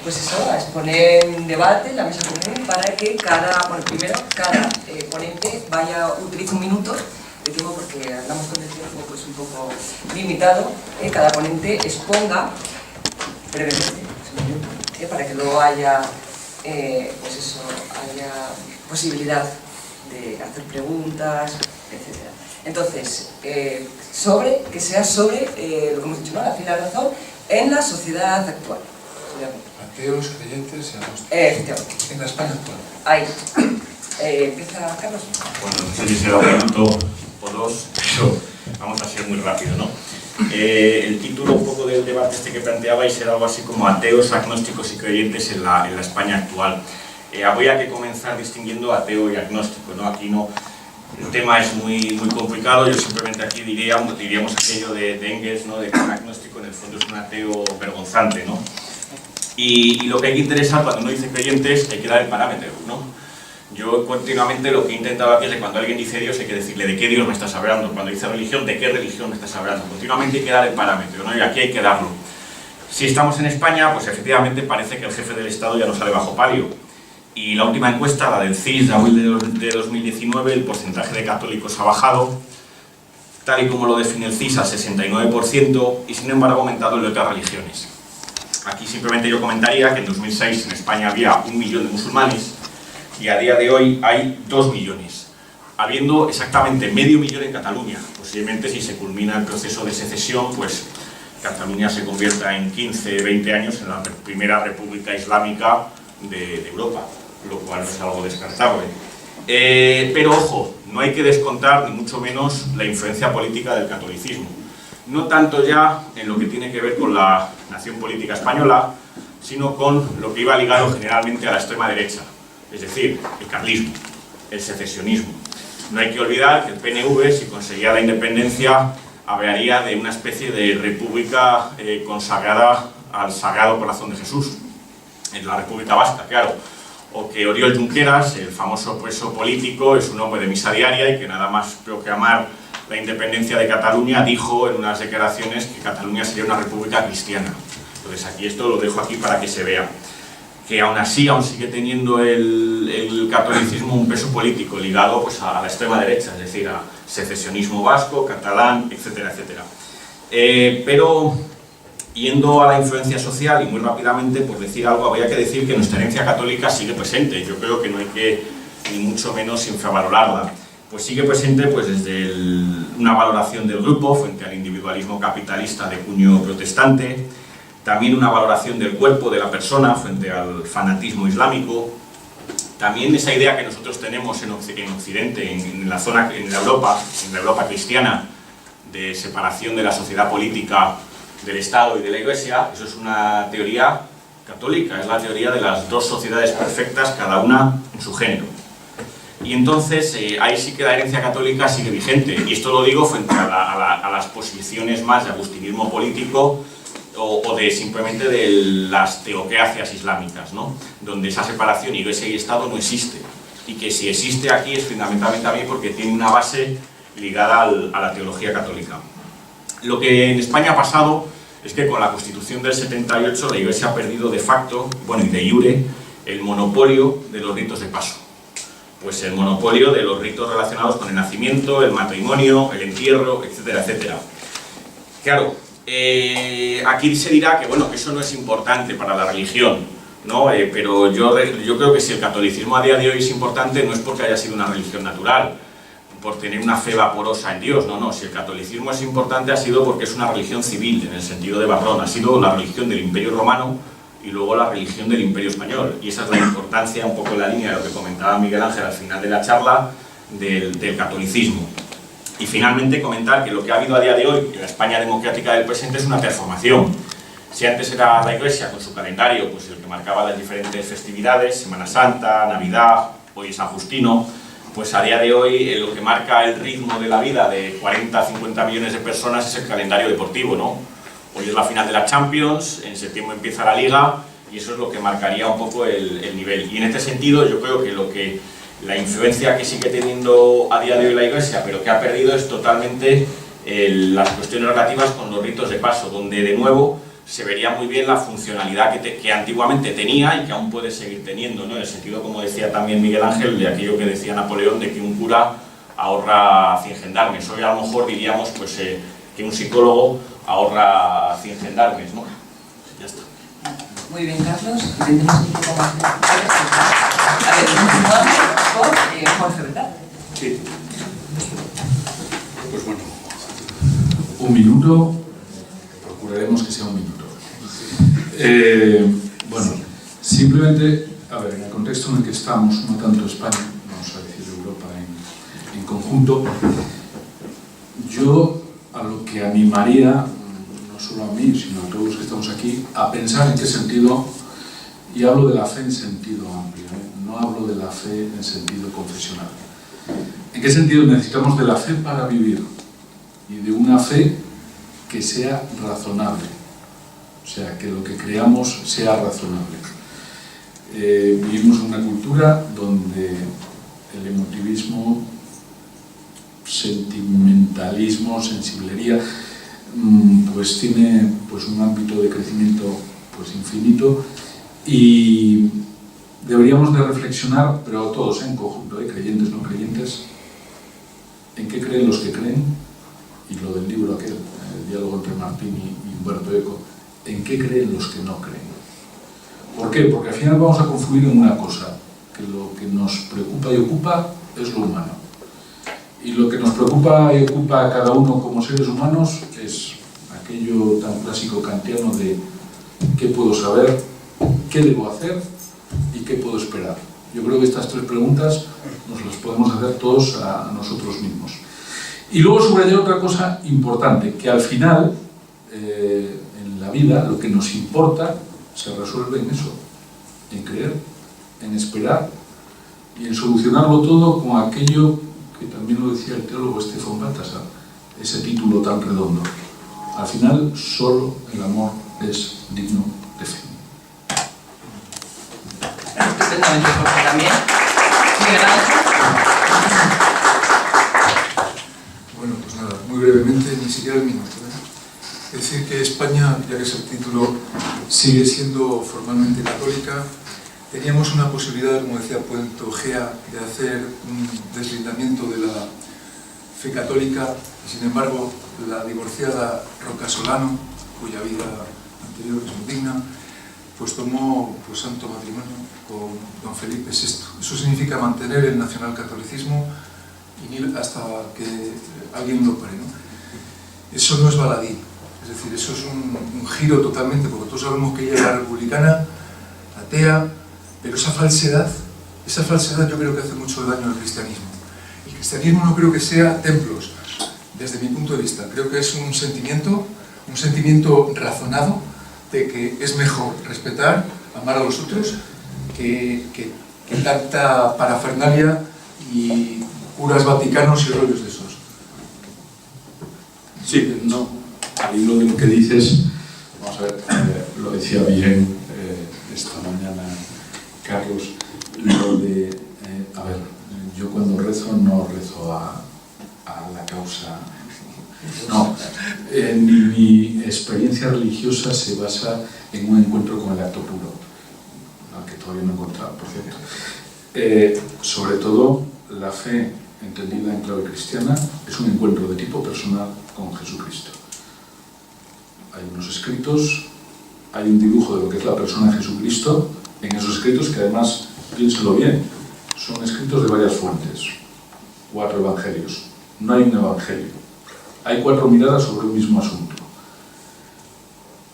pues eso, a exponer un debate en la mesa común para que primero cada ponente utilice un minuto de tiempo, porque hablamos con el tiempo pues un poco limitado. Cada ponente exponga brevemente un minuto, para que luego haya haya posibilidad de hacer preguntas, etc. Entonces, que sea sobre lo que hemos dicho, ¿no? La fila de razón en la sociedad actual. Ateos, creyentes y agnósticos. Efectivamente. En la España actual. Ahí. Empieza Carlos. Bueno, no sé si será un minuto o dos, pero vamos a ser muy rápido, ¿no? El título un poco del debate que planteabais era algo así como ateos, agnósticos y creyentes en la España actual. Habría que comenzar distinguiendo ateo y agnóstico, ¿no? Aquí no, el tema es muy complicado. Yo simplemente aquí diríamos aquello de Engels, ¿no? De que un agnóstico en el fondo es un ateo vergonzante, ¿no? Y lo que hay que interesar cuando uno dice creyentes, hay que dar el parámetro, ¿no? Yo continuamente lo que he intentado aquí es que cuando alguien dice Dios hay que decirle de qué Dios me estás hablando, cuando dice religión, de qué religión me estás hablando. Continuamente hay que dar el parámetro, ¿no? Y aquí hay que darlo. Si estamos en España, pues efectivamente parece que el jefe del Estado ya no sale bajo palio. Y la última encuesta, la del CIS de abril de 2019, el porcentaje de católicos ha bajado, tal y como lo define el CIS, al 69%, y sin embargo ha aumentado el de otras religiones. Aquí simplemente yo comentaría que en 2006 en España había 1 millón de musulmanes, y a día de hoy hay 2 millones, habiendo exactamente medio millón en Cataluña. Posiblemente si se culmina el proceso de secesión, pues Cataluña se convierta en 15, 20 años en la primera república islámica de Europa, lo cual no es algo descartable. Pero ojo, no hay que descontar ni mucho menos la influencia política del catolicismo. No tanto ya en lo que tiene que ver con la nación política española, sino con lo que iba ligado generalmente a la extrema derecha. Es decir, el carlismo, el secesionismo. No hay que olvidar que el PNV, si conseguía la independencia, hablaría de una especie de república consagrada al Sagrado Corazón de Jesús, en la República Vasca, claro. O que Oriol Junqueras, el famoso preso político, es un hombre de misa diaria y que nada más proclamar la independencia de Cataluña dijo en unas declaraciones que Cataluña sería una república cristiana. Entonces aquí esto lo dejo aquí para que se vea. Que aún así aún sigue teniendo el catolicismo un peso político ligado pues, a la extrema derecha, es decir, a secesionismo vasco, catalán, etcétera, etcétera. Pero yendo a la influencia social y muy rápidamente, por decir algo, habría que decir que nuestra herencia católica sigue presente. Yo creo que no hay que ni mucho menos infravalorarla. Pues sigue presente pues, desde una valoración del grupo frente al individualismo capitalista de cuño protestante, también una valoración del cuerpo de la persona frente al fanatismo islámico, también esa idea que nosotros tenemos en Occidente, en la Europa cristiana, de separación de la sociedad política del Estado y de la Iglesia. Eso es una teoría católica, es la teoría de las dos sociedades perfectas, cada una en su género. Y entonces ahí sí que la herencia católica sigue vigente, y esto lo digo frente a las posiciones más de agustinismo político o de simplemente de las teocracias islámicas, ¿no? Donde esa separación Iglesia y Estado no existe, y que si existe aquí es fundamentalmente también porque tiene una base ligada a la teología católica. Lo que en España ha pasado es que con la Constitución del 78 la Iglesia ha perdido de facto, bueno y de iure, el monopolio de los ritos de paso. Pues el monopolio de los ritos relacionados con el nacimiento, el matrimonio, el entierro, etcétera, etcétera. Claro, aquí se dirá que bueno, que eso no es importante para la religión, ¿no? Pero yo creo que si el catolicismo a día de hoy es importante no es porque haya sido una religión natural, por tener una fe vaporosa en Dios, no, si el catolicismo es importante ha sido porque es una religión civil, en el sentido de Barrón, ha sido la religión del Imperio Romano y luego la religión del Imperio Español, y esa es la importancia, un poco en la línea de lo que comentaba Miguel Ángel al final de la charla, del catolicismo. Y finalmente comentar que lo que ha habido a día de hoy en la España democrática del presente es una transformación. Si antes era la Iglesia con su calendario, pues el que marcaba las diferentes festividades, Semana Santa, Navidad, hoy San Justino, pues a día de hoy lo que marca el ritmo de la vida de 40 50 millones de personas es el calendario deportivo, ¿no? Hoy es la final de la Champions, en septiembre empieza la Liga, y eso es lo que marcaría un poco el nivel. Y en este sentido yo creo que la influencia que sigue teniendo a día de hoy la Iglesia, pero que ha perdido, es totalmente las cuestiones relativas con los ritos de paso, donde de nuevo se vería muy bien la funcionalidad que antiguamente tenía y que aún puede seguir teniendo, ¿no? En el sentido, como decía también Miguel Ángel, de aquello que decía Napoleón, de que un cura ahorra 100 gendarmes. Hoy a lo mejor diríamos pues, que un psicólogo ahorra 100 gendarmes, ¿no? Ya está. Muy bien, Carlos. Tendremos un poco más de... A ver, continuamos con Jorge, ¿verdad? Sí. Pues bueno, un minuto, procuraremos que sea un minuto. Bueno, simplemente, a ver, en el contexto en el que estamos, no tanto España, vamos a decir Europa en conjunto, yo a lo que animaría, no solo a mí, sino a todos los que estamos aquí, a pensar en qué sentido, y hablo de la fe en sentido amplio, no hablo de la fe en sentido confesional. ¿En qué sentido necesitamos de la fe para vivir? Y de una fe que sea razonable, o sea, que lo que creamos sea razonable. Vivimos en una cultura donde el emotivismo, sentimentalismo, sensiblería, pues tiene pues un ámbito de crecimiento pues infinito, y deberíamos de reflexionar, pero todos en conjunto, creyentes, no creyentes, en qué creen los que creen, y lo del libro aquel, el diálogo entre Martín y Humberto Eco, en qué creen los que no creen. ¿Por qué? Porque al final vamos a confluir en una cosa, que lo que nos preocupa y ocupa es lo humano. Y lo que nos preocupa y ocupa a cada uno como seres humanos es aquello tan clásico kantiano de qué puedo saber, qué debo hacer y qué puedo esperar. Yo creo que estas tres preguntas nos las podemos hacer todos a nosotros mismos. Y luego subrayar otra cosa importante, que al final, en la vida, lo que nos importa se resuelve en eso, en creer, en esperar y en solucionarlo todo con aquello que también lo decía el teólogo Stefan Balthasar, ese título tan redondo. Al final, solo el amor es digno de fe. Estupendamente, Jorge, también. Miguel Ángel. Bueno, pues nada, muy brevemente, ni siquiera el minuto. Es decir, que España, ya que es el título, sigue siendo formalmente católica. Teníamos una posibilidad, como decía Puente Gea, de hacer un deslindamiento de la fe católica. Sin embargo, la divorciada Roca Solano, cuya vida anterior es muy digna, pues tomó pues, santo matrimonio con don Felipe VI. Eso significa mantener el nacionalcatolicismo hasta que alguien lo pare, ¿no? Eso no es baladí, es decir, eso es un giro totalmente, porque todos sabemos que ella era republicana, atea, pero esa falsedad yo creo que hace mucho daño al cristianismo. El cristianismo no creo que sea templos, desde mi punto de vista. Creo que es un sentimiento razonado de que es mejor respetar, amar a los otros, que tanta parafernalia y curas vaticanos y rollos de esos. Sí, no, al hilo de lo que dices, vamos a ver, lo decía bien esta mañana Carlos, lo de, a ver, yo cuando rezo no rezo a la causa, no, mi experiencia religiosa se basa en un encuentro con el acto puro, al que todavía no he encontrado, por cierto. Sobre todo, la fe entendida en clave cristiana es un encuentro de tipo personal con Jesucristo. Hay unos escritos, hay un dibujo de lo que es la persona de Jesucristo en esos escritos, que además, piénselo bien, son escritos de varias fuentes, 4 evangelios, no hay un evangelio, hay 4 miradas sobre un mismo asunto.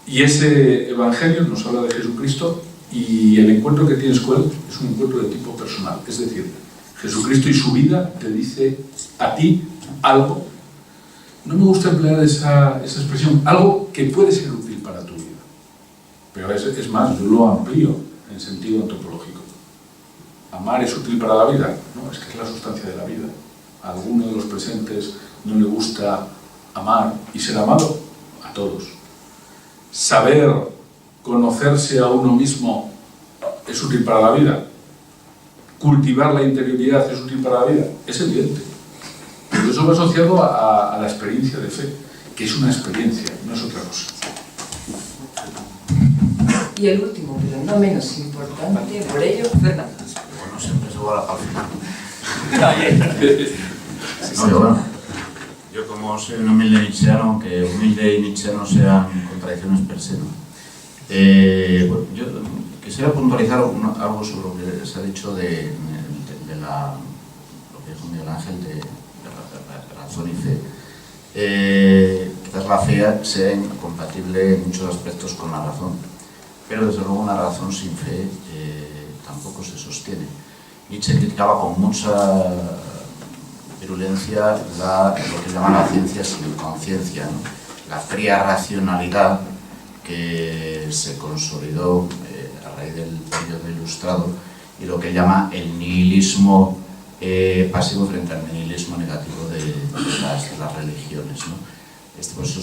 Y ese evangelio nos habla de Jesucristo, y el encuentro que tienes con él es un encuentro de tipo personal, es decir, Jesucristo y su vida te dice a ti algo, no me gusta emplear esa expresión, algo que puede ser útil para tu vida, pero es más, yo lo amplío en sentido antropológico. ¿Amar es útil para la vida? No, es que es la sustancia de la vida. A alguno de los presentes no le gusta amar y ser amado, a todos. Saber conocerse a uno mismo es útil para la vida. Cultivar la interioridad es útil para la vida, es evidente. Pero eso va asociado a la experiencia de fe, que es una experiencia, no es otra cosa. Y el último, pero no menos importante, por ello, Fernando. Bueno, siempre se guarda para el final. No, No, yo como soy un humilde nietzscheano, aunque humilde y nietzscheano sean contradicciones per se, ¿no? Bueno, yo quisiera puntualizar algo sobre lo que se ha dicho lo que dijo Miguel Ángel de razón y fe. Quizás la fe sea incompatible en muchos aspectos con la razón, pero desde luego una razón sin fe tampoco se sostiene. Nietzsche criticaba con mucha virulencia lo que llaman la ciencia sin conciencia, ¿no? La fría racionalidad que se consolidó a raíz del periodo ilustrado y lo que llama el nihilismo pasivo frente al nihilismo negativo de las religiones, ¿no? Pues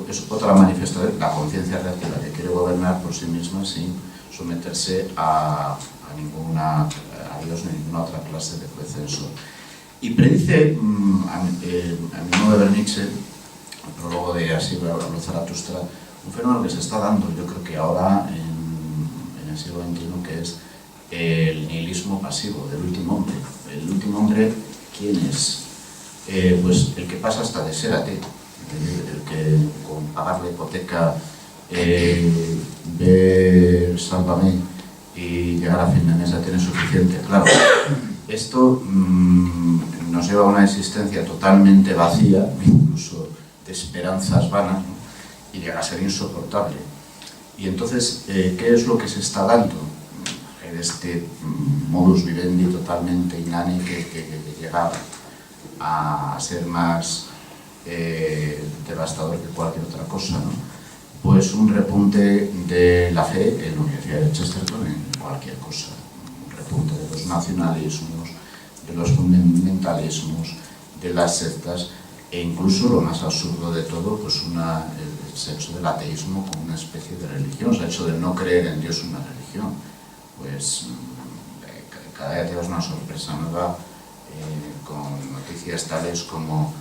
es otra manifestación, la conciencia reactiva que quiere gobernar por sí misma sin someterse a Dios ni ninguna otra clase de juez censor. Y predice, a mi modo de ver Nietzsche, el prólogo de Así habló Zaratustra, un fenómeno que se está dando, yo creo que ahora en el siglo XXI, que es el nihilismo pasivo del último hombre. El último hombre, ¿quién es? Pues el que pasa hasta de ser ateo, el que con pagar la hipoteca, ver Sálvame y llegar a fin de mes ya tiene suficiente. Claro, esto nos lleva a una existencia totalmente vacía, incluso de esperanzas vanas, ¿no? Y llega a ser insoportable. Y entonces, ¿qué es lo que se está dando? Este modus vivendi totalmente inane que llega a ser más devastador que cualquier otra cosa, ¿no? Pues un repunte de la fe en la Universidad de Chesterton en cualquier cosa, un repunte de los nacionalismos, de los fundamentalismos, de las sectas e incluso lo más absurdo de todo, pues el sexo del ateísmo como una especie de religión, o sea, el hecho de no creer en Dios una religión. Pues cada día tenemos una sorpresa nueva con noticias tales como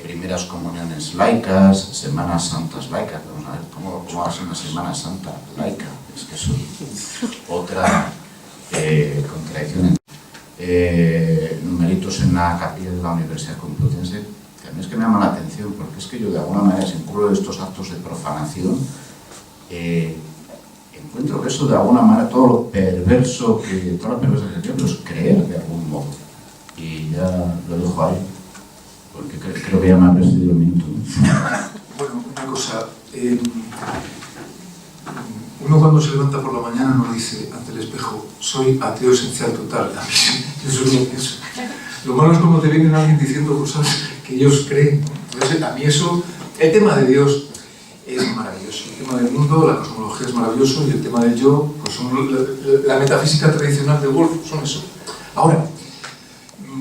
primeras comuniones laicas, semanas santas laicas. Vamos a ver cómo va a ser una Semana Santa laica. Es que eso es otra contradicción. Numeritos en la capilla de la Universidad Complutense, que a mí es que me llama la atención, porque es que yo de alguna manera, si incluyo estos actos de profanación, encuentro que eso de alguna manera, todo lo perverso que es creer de algún modo. Y ya lo dejo ahí, porque creo que ya me ha precedido el minuto, ¿no? Bueno, una cosa, uno cuando se levanta por la mañana no dice ante el espejo, soy ateo esencial total. A mí eso es lo que pienso. Lo malo es cuando te viene alguien diciendo cosas que ellos creen. Entonces, a mí eso, el tema de Dios es maravilloso, el tema del mundo, la cosmología es maravilloso y el tema del yo, pues la metafísica tradicional de Wolff son eso. Ahora,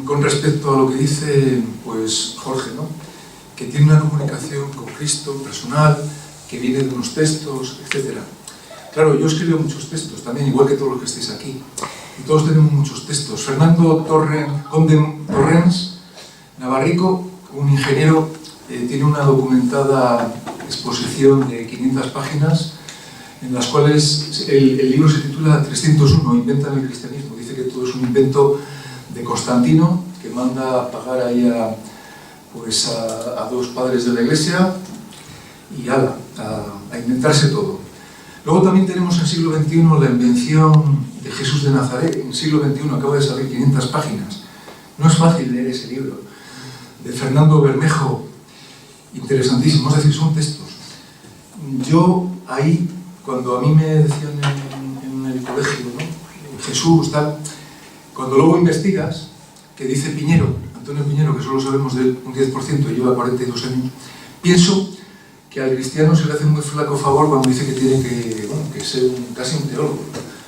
con respecto a lo que dice pues Jorge, ¿no? Que tiene una comunicación con Cristo personal, que viene de unos textos, etc. Claro, yo escribo muchos textos también, igual que todos los que estáis aquí, y todos tenemos muchos textos. Fernando Conde Torrens Navarrico, un ingeniero, tiene una documentada exposición de 500 páginas en las cuales el libro se titula 301, Inventan el cristianismo. Dice que todo es un invento de Constantino, que manda pagar ahí a dos padres de la iglesia y a inventarse todo. Luego también tenemos en el siglo XXI la invención de Jesús de Nazaret. En el siglo XXI acaba de salir 500 páginas. No es fácil leer ese libro. De Fernando Bermejo, interesantísimo, es decir, son textos. Yo ahí, cuando a mí me decían en el colegio, ¿no? Jesús, tal, cuando luego investigas, que dice Piñero, Antonio Piñero, que solo sabemos de él un 10% y lleva 42 años, pienso que al cristiano se le hace muy flaco favor cuando dice que tiene que ser casi un teólogo.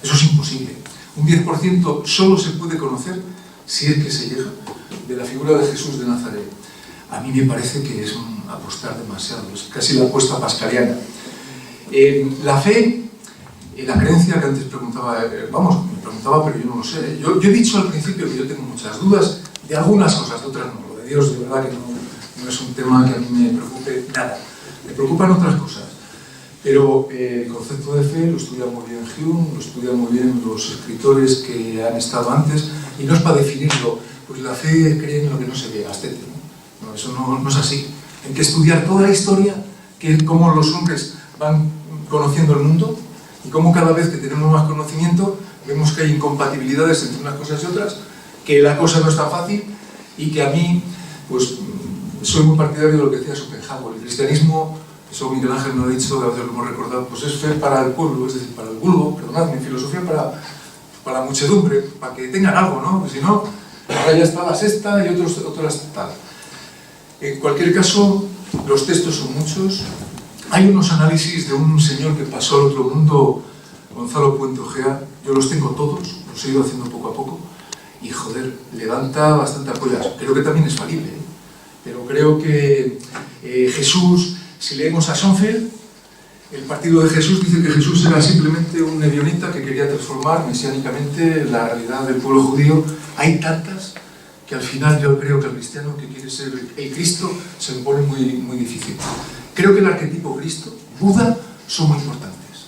Eso es imposible. Un 10% solo se puede conocer, si es que se llega, de la figura de Jesús de Nazaret. A mí me parece que es apostar demasiado, es casi la apuesta pascaliana. La fe, la creencia que antes preguntaba, me preguntaba, pero yo no lo sé. Yo he dicho al principio que yo tengo muchas dudas de algunas cosas, de otras no. Lo de Dios, de verdad que no es un tema que a mí me preocupe nada. Me preocupan otras cosas. Pero el concepto de fe lo estudia muy bien Hume, lo estudian muy bien los escritores que han estado antes, y no es para definirlo, pues la fe cree en lo que no se ve, Astete, ¿no? No, eso no es así. Hay que estudiar toda la historia, que cómo los hombres van conociendo el mundo, y cómo cada vez que tenemos más conocimiento, vemos que hay incompatibilidades entre unas cosas y otras, que la cosa no es tan fácil, y que a mí, pues, soy muy partidario de lo que decía Schopenhauer. El cristianismo, eso Miguel Ángel me lo ha dicho, a veces lo hemos recordado, pues es fe para el pueblo, es decir, para el vulgo, perdonadme, filosofía para la muchedumbre, para que tengan algo, ¿no? Porque si no, ahora ya está la sexta y otras tal. En cualquier caso, los textos son muchos. Hay unos análisis de un señor que pasó al otro mundo, Gonzalo Puente Ojea, yo los tengo todos, los he ido haciendo poco a poco, y joder, levanta bastante apoyas. Creo que también es falible, ¿eh? Pero creo que Jesús, si leemos a Schoenfeld, el partido de Jesús dice que Jesús era simplemente un nevionita que quería transformar mesiánicamente la realidad del pueblo judío. Hay tantas que al final yo creo que el cristiano que quiere ser el Cristo se le pone muy difícil. Creo que el arquetipo Cristo, Buda, son muy importantes.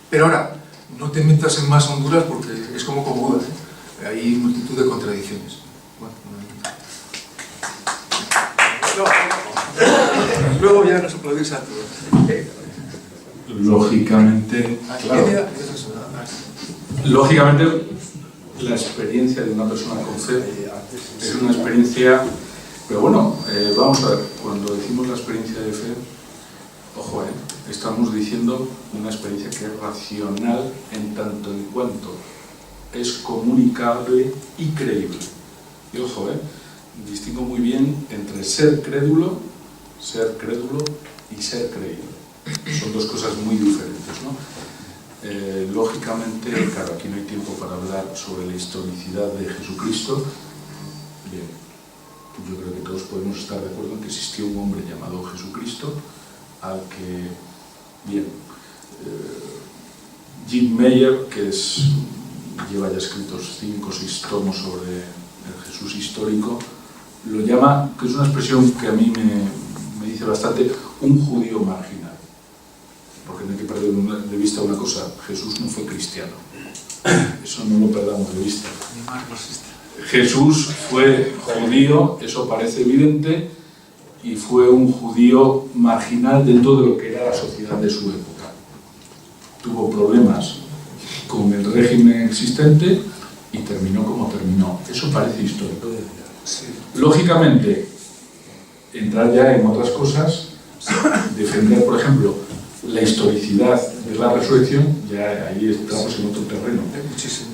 Pero ahora, no te metas en más Honduras porque es como con Buda, ¿eh? Hay multitud de contradicciones. Bueno, luego ya nos aplaudís a todos. Lógicamente, claro, lógicamente la experiencia de una persona con fe es una experiencia, pero bueno, vamos a ver, cuando decimos la experiencia de fe, ojo, estamos diciendo una experiencia que es racional en tanto en cuanto es comunicable y creíble. Y ojo, distingo muy bien entre ser crédulo y ser creíble. Son dos cosas muy diferentes, ¿no? Lógicamente, claro, aquí no hay tiempo para hablar sobre la historicidad de Jesucristo. Bien, yo creo que todos podemos estar de acuerdo en que existió un hombre llamado Jesucristo, al que, bien, Jim Meyer, que lleva ya escritos 5 o 6 tomos sobre el Jesús histórico, lo llama, que es una expresión que a mí me dice bastante, un judío marginal. Porque no hay que perder de vista una cosa, Jesús no fue cristiano, eso no lo perdamos de vista. Jesús fue judío, eso parece evidente, y fue un judío marginal dentro de lo que era la sociedad de su época. Tuvo problemas con el régimen existente y terminó como terminó. Eso parece histórico. Lógicamente, entrar ya en otras cosas, defender, por ejemplo, la historicidad de la resurrección, ya ahí estamos en otro terreno.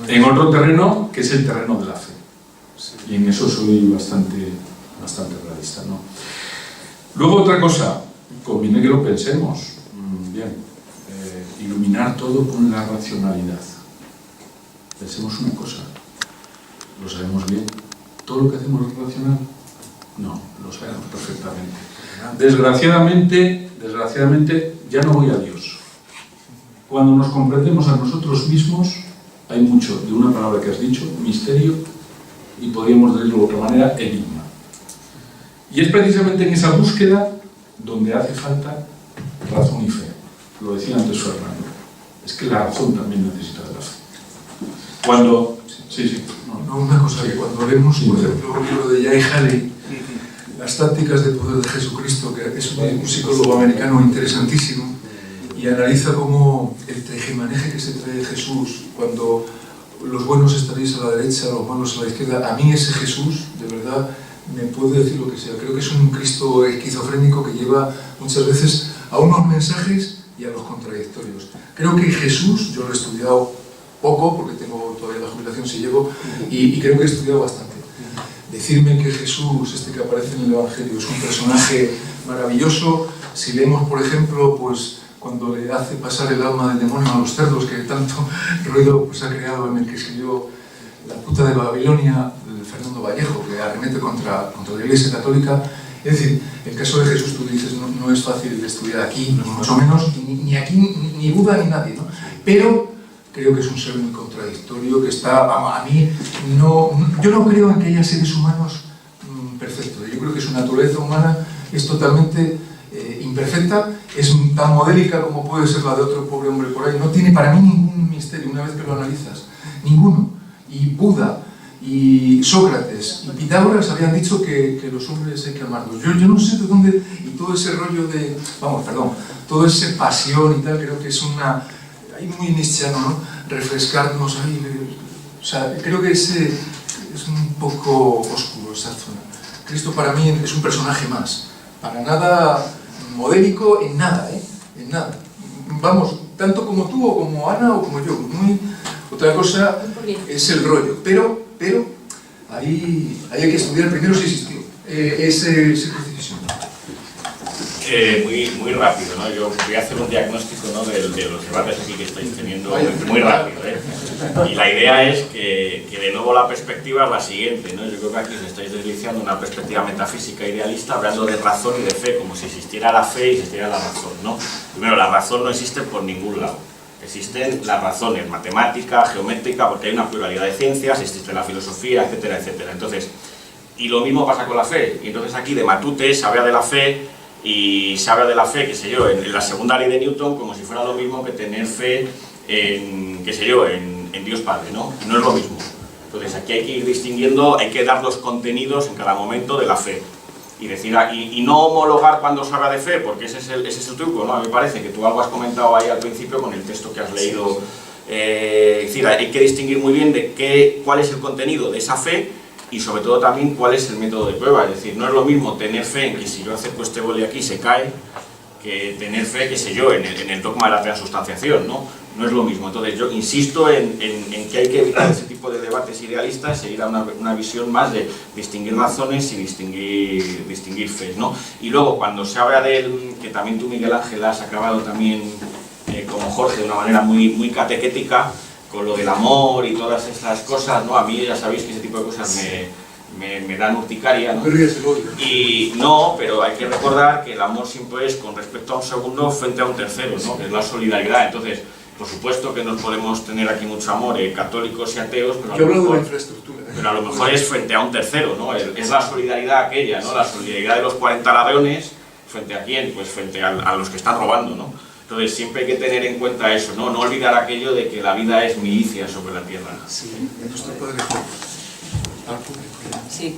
En otro terreno que es el terreno de la fe. Y en eso soy bastante realista, ¿no? Luego otra cosa, conviene que lo pensemos. Bien, iluminar todo con la racionalidad. Pensemos una cosa, lo sabemos bien. ¿Todo lo que hacemos es racional? No, lo sabemos perfectamente. Desgraciadamente, ya no voy a Dios. Cuando nos comprendemos a nosotros mismos, hay mucho de una palabra que has dicho, misterio, y podríamos decirlo de otra manera, enigma. Y es precisamente en esa búsqueda donde hace falta razón y fe. Lo decía antes Fernando. Es que la razón también necesita de la fe. Cuando... Sí. No, una cosa, que cuando vemos, por ejemplo, un libro de Jay Haley, Las tácticas de poder de Jesucristo, que es un psicólogo americano interesantísimo, y analiza cómo el tejemaneje que se trae Jesús, cuando los buenos estaréis a la derecha, los malos a la izquierda, a mí ese Jesús, de verdad, me puede decir lo que sea. Creo que es un Cristo esquizofrénico que lleva muchas veces a unos mensajes y a los contradictorios. Creo que Jesús, yo lo he estudiado poco, porque tengo todavía la jubilación si llego, y creo que he estudiado bastante. Decirme que Jesús, este que aparece en el Evangelio, es un personaje maravilloso. Si leemos, por ejemplo, pues cuando le hace pasar el alma del demonio a los cerdos, que tanto ruido pues, ha creado en el que escribió La puta de Babilonia, de Fernando Vallejo, que arremete contra la Iglesia Católica. Es decir, el caso de Jesús, tú dices, no es fácil de estudiar aquí, mucho menos, ni aquí, ni Buda, ni nadie, ¿no? Pero creo que es un ser muy contradictorio, que está, a mí, yo no creo en que haya seres humanos perfectos. Yo creo que su naturaleza humana es totalmente imperfecta es tan modélica como puede ser la de otro pobre hombre por ahí. No tiene para mí ningún misterio una vez que lo analizas. Ninguno. Y Buda, y Sócrates, y Pitágoras habían dicho que los hombres hay que amarlos. Yo no sé de dónde, y todo ese rollo de, todo ese pasión y tal, creo que es ahí muy nietzscheano, ¿no? Refrescarnos, o sea, creo que es un poco oscuro esa zona. Cristo para mí es un personaje más, para nada modélico en nada, en nada. Vamos, tanto como tú o como Ana o como yo, otra cosa es el rollo, pero ahí hay que estudiar primero si existió ese crucifixión. Muy rápido, ¿no? Yo voy a hacer un diagnóstico, ¿no? de los debates aquí que estáis teniendo muy rápido, Y la idea es que de nuevo la perspectiva es la siguiente, ¿no? Yo creo que aquí os estáis deslizando una perspectiva metafísica idealista hablando de razón y de fe, como si existiera la fe y existiera la razón, ¿no? Primero, la razón no existe por ningún lado. Existen las razones matemática, geométrica, porque hay una pluralidad de ciencias, existe la filosofía, etcétera, etcétera. Entonces, y lo mismo pasa con la fe. Y entonces aquí de Matute se habla de la fe y se habla de la fe, qué sé yo, en la segunda ley de Newton como si fuera lo mismo que tener fe en, qué sé yo, en Dios Padre, ¿no? Y no es lo mismo. Entonces aquí hay que ir distinguiendo, hay que dar los contenidos en cada momento de la fe. Y decir, y no homologar cuando se habla de fe, porque ese es el truco, ¿no? A mí me parece que tú algo has comentado ahí al principio con el texto que has leído. Es decir, hay que distinguir muy bien de cuál es el contenido de esa fe y sobre todo también cuál es el método de prueba. Es decir, no es lo mismo tener fe en que si yo acerco este boli aquí se cae, que tener fe, qué sé yo, en el dogma de la transustanciación, ¿no? No es lo mismo. Entonces yo insisto en que hay que evitar ese tipo de debates idealistas e ir a una visión más de distinguir razones y distinguir fe, ¿no? Y luego cuando se habla que también tú, Miguel Ángel, has acabado también como Jorge de una manera muy catequética con lo del amor y todas estas cosas, ¿no? A mí ya sabéis que ese tipo de cosas me dan urticaria, ¿no? Y no, pero hay que recordar que el amor siempre es con respecto a un segundo frente a un tercero, ¿no? Que es la solidaridad. Entonces, por supuesto que nos podemos tener aquí mucho amor, católicos y ateos, pero a lo mejor es frente a un tercero, ¿no? Es la solidaridad aquella, ¿no? La solidaridad de los 40 ladrones, ¿frente a quién? Pues frente a los que están robando, ¿no? Entonces siempre hay que tener en cuenta eso, ¿no? No olvidar aquello de que la vida es milicia sobre la tierra. Sí, nuestro Padre al público. Sí.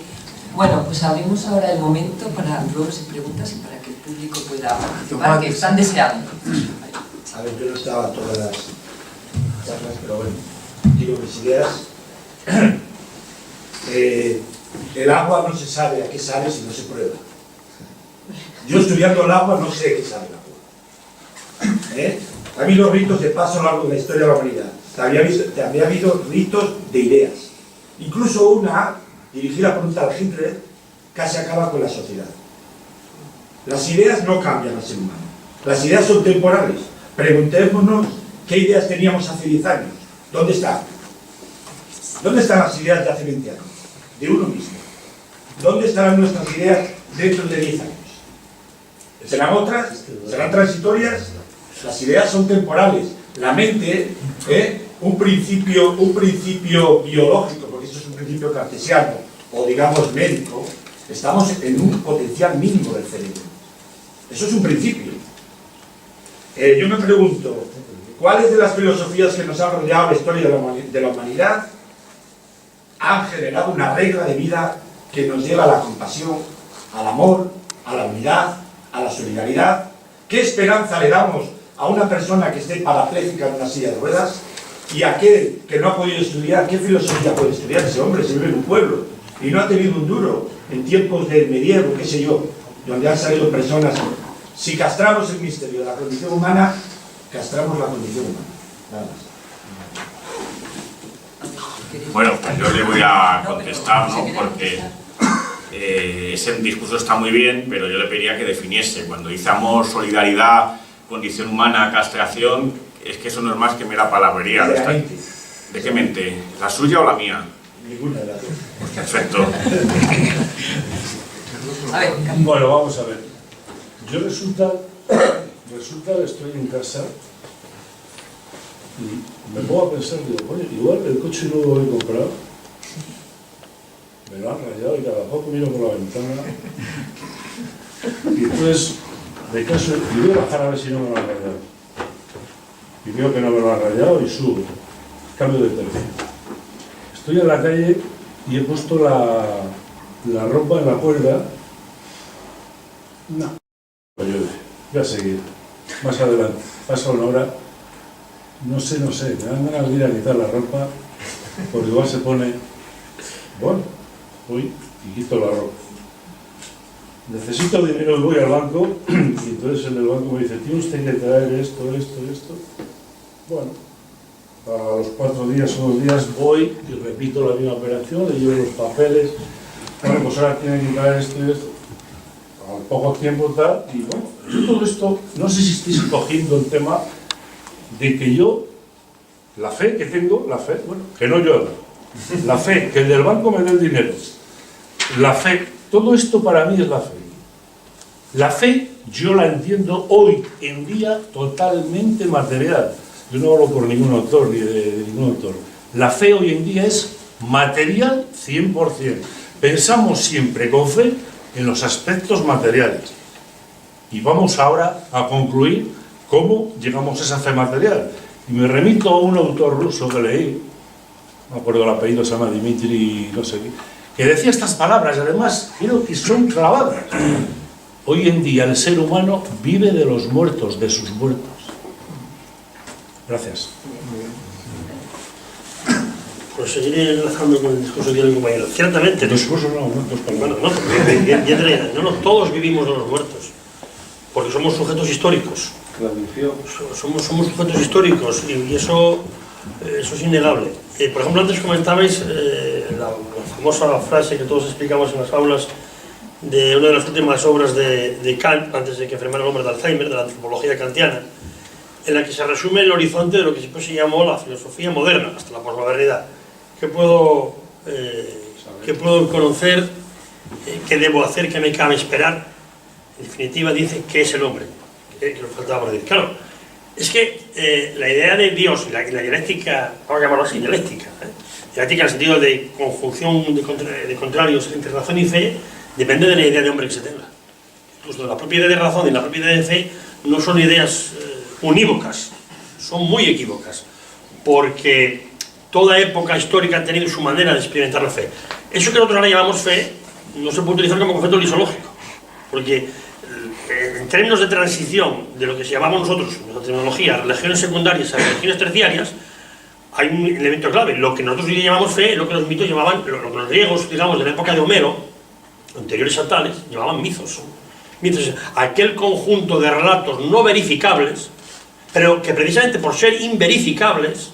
Bueno, pues abrimos ahora el momento para dudas y preguntas y para que el público pueda participar, que están deseando. A ver, yo no estaba en todas las charlas, pero bueno, digo mis ideas. El agua no se sabe a qué sabe si no se prueba. Yo estudiando el agua no sé qué sabe el agua. Ha habido ritos de paso a lo largo de la historia de la humanidad. También ha habido ritos de ideas. Incluso una, dirigida por un tal Hitler, casi acaba con la sociedad. Las ideas no cambian al ser humano. Las ideas son temporales. Preguntémonos qué ideas teníamos hace 10 años. ¿Dónde están? ¿Dónde están las ideas de hace 20 años? De uno mismo. ¿Dónde estarán nuestras ideas dentro de 10 años? ¿Serán otras? ¿Serán transitorias? Las ideas son temporales. La mente, un principio biológico, porque eso es un principio cartesiano, o digamos médico, estamos en un potencial mínimo del cerebro. Eso es un principio. Yo me pregunto, ¿cuáles de las filosofías que nos han rodeado la historia de la humanidad han generado una regla de vida que nos lleva a la compasión, al amor, a la unidad, a la solidaridad? ¿Qué esperanza le damos a una persona que esté parapléjica en una silla de ruedas? Y aquel que no ha podido estudiar, ¿qué filosofía puede estudiar? Ese hombre se vive en un pueblo y no ha tenido un duro en tiempos del medievo, qué sé yo, donde han salido personas. Si castramos el misterio de la condición humana, castramos la condición humana. Nada más. Bueno, pues yo le voy a contestar, ¿no? Porque ese discurso está muy bien, pero yo le pediría que definiese. Cuando dice amor, solidaridad, condición humana, castración, es que eso no es más que mera palabrería. De la mente. ¿De qué mente? ¿La suya o la mía? Ninguna de las dos. Pues perfecto. A ver, bueno, vamos a ver. Yo resulta que estoy en casa y me pongo a pensar, digo, oye, igual el coche nuevo que he comprado me lo han rayado y cada poco miro por la ventana y entonces de caso y voy a bajar a ver si no me lo han rayado. Y veo que no me lo han rayado y subo. Cambio de tercio. Estoy en la calle y he puesto la ropa en la cuerda. No. Voy a seguir. Más adelante. Pasa una hora. No sé. Me dan ganas de ir a quitar la ropa. Porque igual se pone. Bueno, voy y quito la ropa. Necesito dinero y voy al banco. Y entonces en el banco me dice: tiene usted que traer esto. Bueno. A los 4 días o 2 días voy y repito la misma operación, le llevo los papeles, bueno, pues ahora tienen que traer esto y esto, al poco tiempo tal, y bueno, yo todo esto, no sé si estáis cogiendo el tema de que yo, la fe que tengo, bueno, que no llueva, la fe, que el del banco me dé el dinero, la fe, todo esto para mí es la fe. La fe yo la entiendo hoy en día totalmente material. Yo no hablo por ningún autor, ni de ningún autor. La fe hoy en día es material 100%. Pensamos siempre con fe en los aspectos materiales. Y vamos ahora a concluir cómo llegamos a esa fe material. Y me remito a un autor ruso que leí, no me acuerdo el apellido, se llama Dmitri, no sé qué, que decía estas palabras, y además creo que son clavadas. Hoy en día el ser humano vive de los muertos, de sus muertos. Gracias. Pues seguiré enlazando con el discurso que tiene el compañero. Ciertamente. Discurso no, muertos para bueno, no, todos vivimos de los muertos, porque somos sujetos históricos. Somos sujetos históricos y eso es innegable. Por ejemplo, antes comentabais la famosa frase que todos explicamos en las aulas de una de las últimas obras de Kant, antes de que enfermara el hombre de Alzheimer, de la antropología kantiana, en la que se resume el horizonte de lo que después se llamó la filosofía moderna, hasta la posmodernidad. ¿Qué puedo conocer? ¿Qué debo hacer? ¿Qué me cabe esperar? En definitiva, dice ¿qué es el hombre? Que nos faltaba por decir. Claro, es que la idea de Dios y la dialéctica, vamos a llamarlo así, dialéctica en el sentido de conjunción de contrarios entre razón y fe, depende de la idea de hombre que se tenga. Incluso la propia idea de razón y la propia idea de fe no son ideas unívocas, son muy equívocas, porque toda época histórica ha tenido su manera de experimentar la fe. Eso que nosotros ahora llamamos fe no se puede utilizar como concepto lisológico, porque en términos de transición de lo que llamamos nosotros, en la terminología, religiones secundarias a religiones terciarias, hay un elemento clave. Lo que nosotros hoy llamamos fe es lo que los mitos llamaban, lo que los griegos, digamos, de la época de Homero, anteriores a tales, llamaban mitos. Mitos es aquel conjunto de relatos no verificables, pero que precisamente por ser inverificables,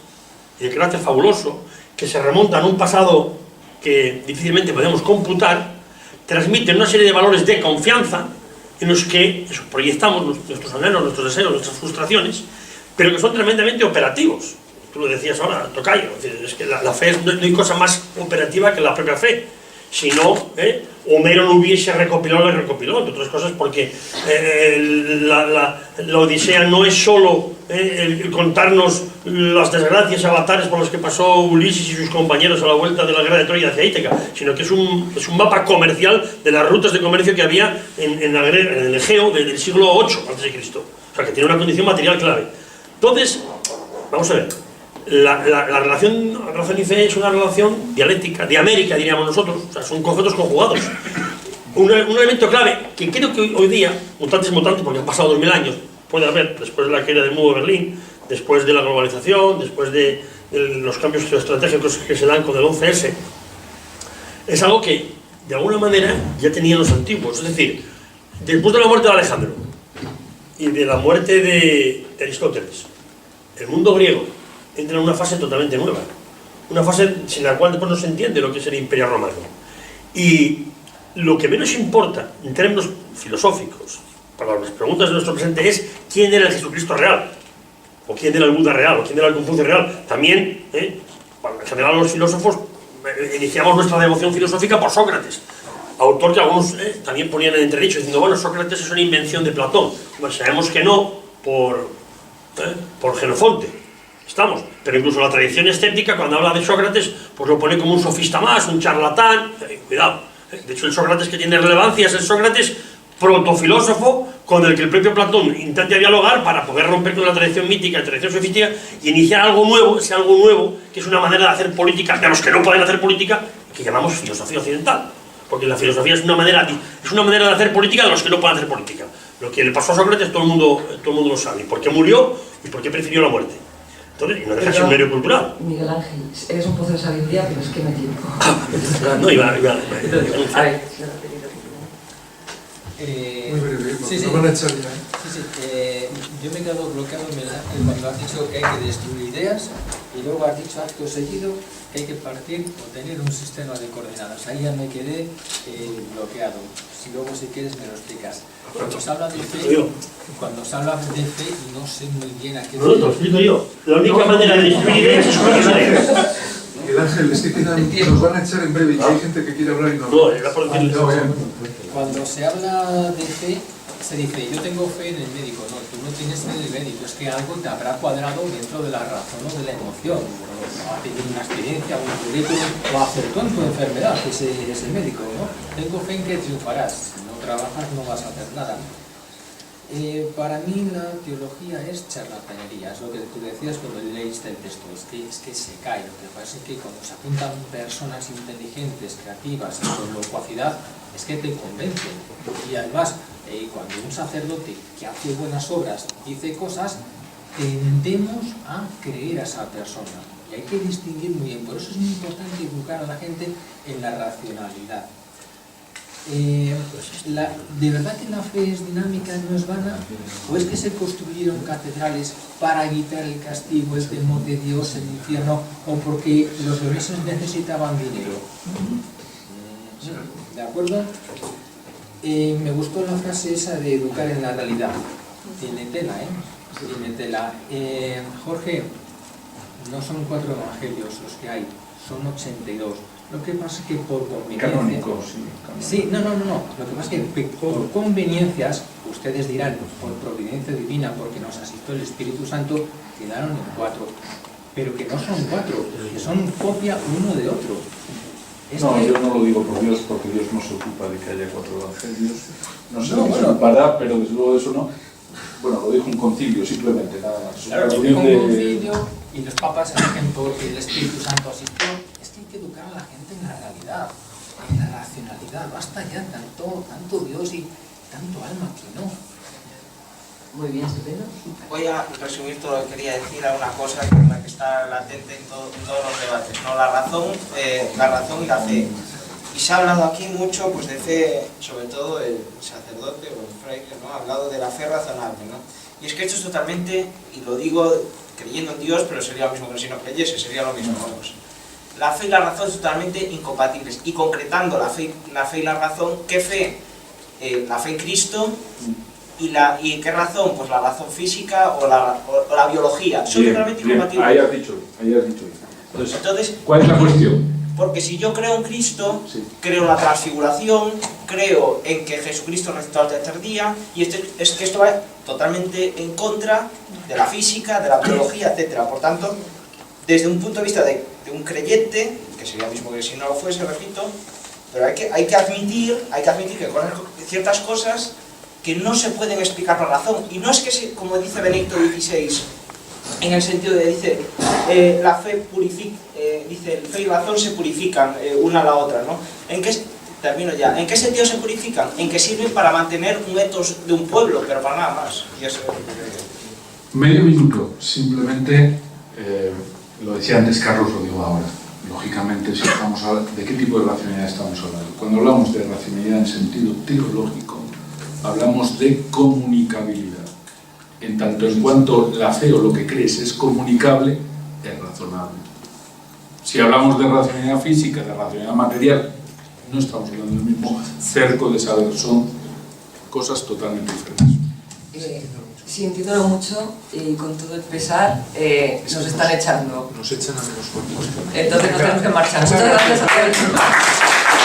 y de carácter fabuloso, que se remontan a un pasado que difícilmente podemos computar, transmiten una serie de valores de confianza en los que proyectamos nuestros anhelos, nuestros deseos, nuestras frustraciones, pero que son tremendamente operativos. Tú lo decías ahora, Tocayo, es que la fe no hay cosa más operativa que la propia fe. Si no, Homero no hubiese recopilado lo que recopiló, entre otras cosas porque la Odisea no es solo el contarnos las desgracias y avatares por los que pasó Ulises y sus compañeros a la vuelta de la guerra de Troya hacia Ítaca, sino que es un mapa comercial de las rutas de comercio que había en el Egeo del siglo VIII a.C. O sea, que tiene una condición material clave. Entonces, vamos a ver. La relación razón y fe es una relación dialéctica, diamérica diríamos nosotros, o sea, son conceptos conjugados. Un elemento clave que creo que hoy día, mutantes, porque han pasado 2000 años, puede haber, después de la caída del muro de Berlín, después de la globalización, después de los cambios geoestratégicos que se dan con el 11S, es algo que de alguna manera ya tenían los antiguos. Es decir, después de la muerte de Alejandro y de la muerte de Aristóteles, el mundo griego entra en una fase totalmente nueva, una fase sin la cual después no se entiende lo que es el Imperio Romano. Y lo que menos importa en términos filosóficos para las preguntas de nuestro presente es quién era el Jesucristo real, o quién era el Buda real, o quién era el Confucio real. También, en general los filósofos iniciamos nuestra devoción filosófica por Sócrates, autor que algunos también ponían en entredicho diciendo, bueno, Sócrates es una invención de Platón. Bueno, sabemos que no por Jenofonte. Estamos, pero incluso la tradición escéptica cuando habla de Sócrates pues lo pone como un sofista más, un charlatán, cuidado. De hecho el Sócrates que tiene relevancia es el Sócrates protofilósofo con el que el propio Platón intenta dialogar para poder romper con la tradición mítica, la tradición sofística y iniciar algo nuevo, que es una manera de hacer política de los que no pueden hacer política, que llamamos filosofía occidental. Porque la filosofía es una manera de hacer política de los que no pueden hacer política. Lo que le pasó a Sócrates todo el mundo lo sabe. ¿Por qué murió y por qué prefirió la muerte? Entonces, y no deja de ser un medio cultural. Miguel Ángel, eres un pozo de sabiduría, pero es que me tiempo. No, iba. A ver, Muy breve, porque sí, nos van a echar ya. Sí, yo me he quedado bloqueado cuando has dicho que hay que destruir ideas y luego has dicho acto seguido que hay que partir o tener un sistema de coordenadas. Ahí ya me quedé bloqueado. Si luego, si quieres, me lo explicas. Cuando se habla de fe, no sé muy bien a qué... No, te lo explico yo. La única manera de destruir ideas es con ideas. Miguel Ángel, es que nos van a echar en breve y hay gente que quiere hablar y no... No, era por decirle. Cuando se habla de fe, se dice, yo tengo fe en el médico. No, tú no tienes fe en el médico, es que algo te habrá cuadrado dentro de la razón o de la emoción. O ha tenido una experiencia, un currículum, o acertó en tu enfermedad, ese médico, ¿no? Tengo fe en que triunfarás. Si no trabajas, no vas a hacer nada. Para mí la teología es charlatanería, es lo que tú decías cuando leíste el texto, es que se cae. Lo que pasa es que cuando se apuntan personas inteligentes, creativas, con locuacidad, es que te convencen. Y además, cuando un sacerdote que hace buenas obras dice cosas, tendemos a creer a esa persona. Y hay que distinguir muy bien, por eso es muy importante educar a la gente en la racionalidad. ¿De verdad que la fe es dinámica, no es vana? ¿O es que se construyeron catedrales para evitar el castigo, el temor de Dios, el infierno, o porque los leoneses necesitaban dinero? ¿De acuerdo? Me gustó la frase esa de educar en la realidad. Tiene tela, Tiene tela. Jorge, no son 4 evangelios los que hay, son 82. Lo que pasa es que por conveniencia... Canónicos, sí. Sí, no. Lo que pasa es que por conveniencias, ustedes dirán, por providencia divina, porque nos asistió el Espíritu Santo, quedaron en 4. Pero que no son 4, que son copia uno de otro. Yo no lo digo por Dios, porque Dios no se ocupa de que haya 4 evangelios. No sé si se ocupará, pero desde luego de eso no. Bueno, lo dijo un concilio, simplemente, nada más. Claro, lo dijo un concilio y los papas eligen porque el Espíritu Santo asistió. Es que hay que educar a la gente en la realidad, en la racionalidad. Basta ya tanto Dios y tanto alma que no. Muy bien, estupendo. Voy a resumir todo lo que quería decir a una cosa que es la que está latente en todos los debates, ¿no? La razón y la fe. Y se ha hablado aquí mucho pues, de fe, sobre todo el sacerdote o el fraile, ¿no? Ha hablado de la fe razonable, ¿no? Y es que esto es totalmente, y lo digo creyendo en Dios, pero sería lo mismo que si no creyese, sería lo mismo, vamos. La fe y la razón son totalmente incompatibles. Y concretando la fe y la razón, ¿qué fe? La fe en Cristo. ¿Y qué razón? Pues la razón física o la biología. Son totalmente incompatibles. Ahí has dicho. Entonces, ¿cuál es la cuestión? Porque si yo creo en Cristo, Sí. creo en la transfiguración, creo en que Jesucristo resucitó al tercer día, y es que esto va totalmente en contra de la física, de la biología, etc. Por tanto, desde un punto de vista de un creyente, que sería lo mismo que si no lo fuese, repito, pero hay que admitir que con ciertas cosas que no se pueden explicar por razón. Y no es que, como dice Benedicto XVI, en el sentido de, dice, la fe purifica, dice, fe y razón se purifican una a la otra, ¿no? Termino ya. ¿En qué sentido se purifican? En que sirven para mantener un etos de un pueblo, pero para nada más. Y eso es lo que yo digo. Medio minuto, simplemente, lo decía antes Carlos, lo digo ahora. Lógicamente, si estamos hablando, ¿de qué tipo de racionalidad estamos hablando? Cuando hablamos de racionalidad en sentido teológico, hablamos de comunicabilidad. En tanto en cuanto la fe o lo que crees es comunicable, es razonable. Si hablamos de racionalidad física, de racionalidad material, no estamos hablando del mismo cerco de saber, son cosas totalmente diferentes. Sintiéndolo mucho y con todo el pesar, nos están echando. Nos echan a menos cuantos. Entonces nos tenemos que marchar. Muchas gracias a todos.